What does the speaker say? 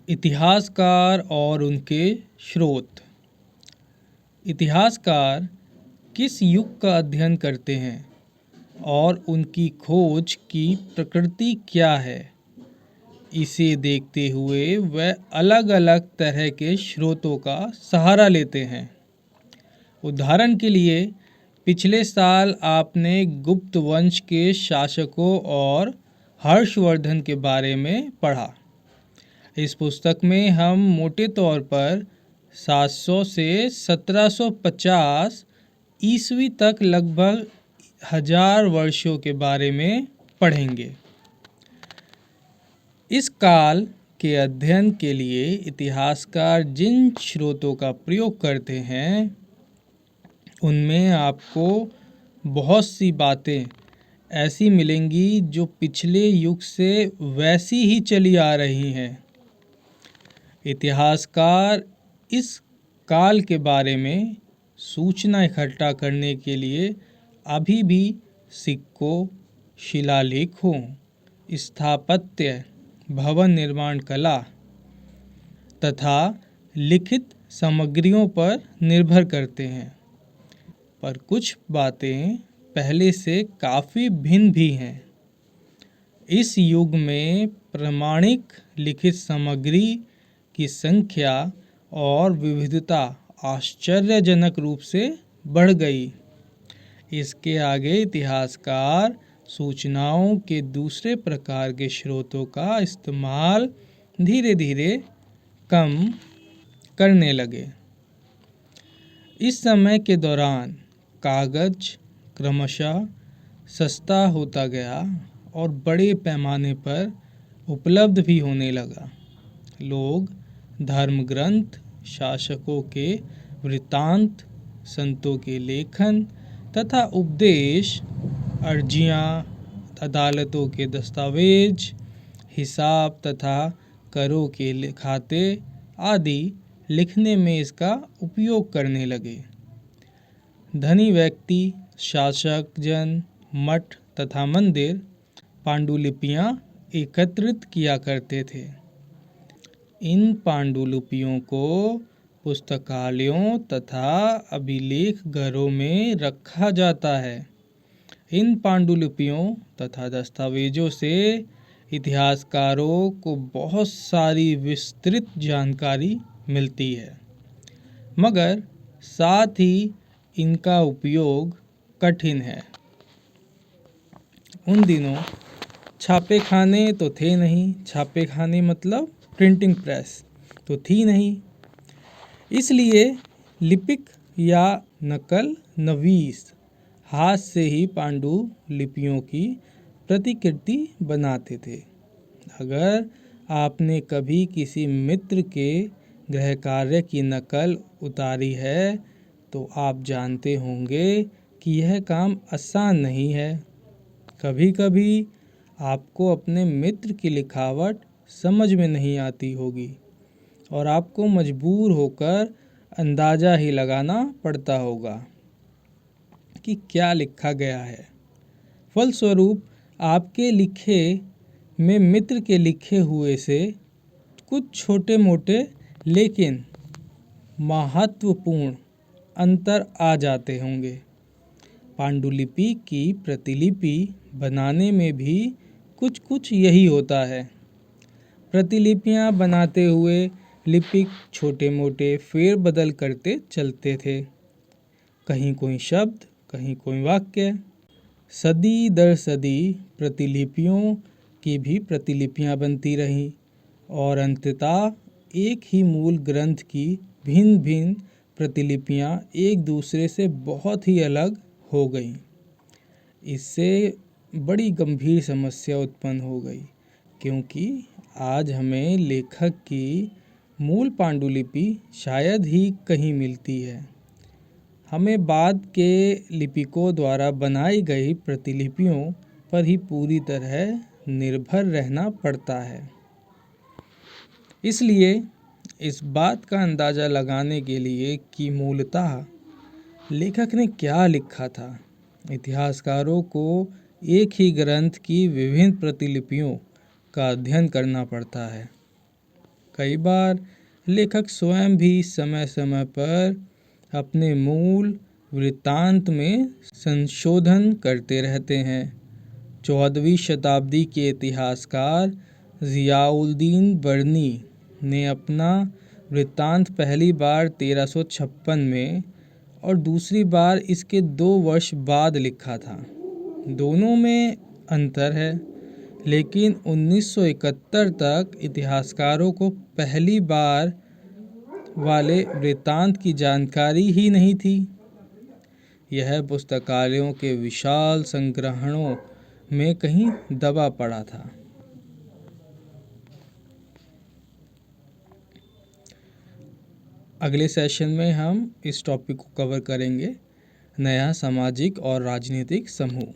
इतिहासकार और उनके स्रोत। इतिहासकार किस युग का अध्ययन करते हैं और उनकी खोज की प्रकृति क्या है, इसे देखते हुए वह अलग अलग तरह के स्रोतों का सहारा लेते हैं। उदाहरण के लिए, पिछले साल आपने गुप्त वंश के शासकों और हर्षवर्धन के बारे में पढ़ा। इस पुस्तक में हम मोटे तौर पर 700 से 1750 ईस्वी तक लगभग 1000 वर्षों के बारे में पढ़ेंगे। इस काल के अध्ययन के लिए इतिहासकार जिन स्रोतों का प्रयोग करते हैं, उनमें आपको बहुत सी बातें ऐसी मिलेंगी जो पिछले युग से वैसी ही चली आ रही हैं। इतिहासकार इस काल के बारे में सूचना इकट्ठा करने के लिए अभी भी सिक्कों, शिलालेखों, स्थापत्य, भवन निर्माण कला तथा लिखित सामग्रियों पर निर्भर करते हैं। पर कुछ बातें पहले से काफ़ी भिन्न भी हैं। इस युग में प्रामाणिक लिखित सामग्री की संख्या और विविधता आश्चर्यजनक रूप से बढ़ गई। इसके आगे इतिहासकार सूचनाओं के दूसरे प्रकार के स्रोतों का इस्तेमाल धीरे धीरे कम करने लगे। इस समय के दौरान कागज क्रमशः सस्ता होता गया और बड़े पैमाने पर उपलब्ध भी होने लगा। लोग धर्म ग्रंथ, शासकों के वृत्तांत, संतों के लेखन तथा उपदेश, अर्जियां, अदालतों के दस्तावेज, हिसाब तथा करों के खाते आदि लिखने में इसका उपयोग करने लगे। धनी व्यक्ति, शासक जन, मठ तथा मंदिर पांडुलिपियां एकत्रित किया करते थे। इन पांडुलिपियों को पुस्तकालयों तथा अभिलेख घरों में रखा जाता है। इन पांडुलिपियों तथा दस्तावेजों से इतिहासकारों को बहुत सारी विस्तृत जानकारी मिलती है, मगर साथ ही इनका उपयोग कठिन है। उन दिनों छापे खाने तो थे नहीं, छापे खाने मतलब प्रिंटिंग प्रेस तो थी नहीं, इसलिए लिपिक या नकल नवीस हाथ से ही पांडुलिपियों की प्रतिकृति बनाते थे। अगर आपने कभी किसी मित्र के गृह कार्य की नकल उतारी है तो आप जानते होंगे कि यह काम आसान नहीं है। कभी कभी आपको अपने मित्र की लिखावट समझ में नहीं आती होगी और आपको मजबूर होकर अंदाज़ा ही लगाना पड़ता होगा कि क्या लिखा गया है। फलस्वरूप आपके लिखे में मित्र के लिखे हुए से कुछ छोटे मोटे लेकिन महत्वपूर्ण अंतर आ जाते होंगे। पांडुलिपि की प्रतिलिपि बनाने में भी कुछ यही होता है। प्रतिलिपियां बनाते हुए लिपिक छोटे मोटे फेर बदल करते चलते थे, कहीं कोई शब्द, कहीं कोई वाक्य। सदी दर सदी प्रतिलिपियों की भी प्रतिलिपियां बनती रहीं और अंततः एक ही मूल ग्रंथ की भिन्न भिन्न प्रतिलिपियां एक दूसरे से बहुत ही अलग हो गईं। इससे बड़ी गंभीर समस्या उत्पन्न हो गई, क्योंकि आज हमें लेखक की मूल पांडुलिपि शायद ही कहीं मिलती है। हमें बाद के लिपिकों द्वारा बनाई गई प्रतिलिपियों पर ही पूरी तरह निर्भर रहना पड़ता है। इसलिए इस बात का अंदाज़ा लगाने के लिए कि मूलतः लेखक ने क्या लिखा था, इतिहासकारों को एक ही ग्रंथ की विभिन्न प्रतिलिपियों का अध्ययन करना पड़ता है। कई बार लेखक स्वयं भी समय समय पर अपने मूल वृत्तांत में संशोधन करते रहते हैं। 14वीं शताब्दी के इतिहासकार ज़ियाउद्दीन बर्नी ने अपना वृत्तांत पहली बार 1356 में और दूसरी बार इसके 2 वर्ष बाद लिखा था। दोनों में अंतर है, लेकिन 1971 तक इतिहासकारों को पहली बार वाले वृत्तांत की जानकारी ही नहीं थी। यह पुस्तकालयों के विशाल संग्रहणों में कहीं दबा पड़ा था। अगले सेशन में हम इस टॉपिक को कवर करेंगे, नया सामाजिक और राजनीतिक समूह।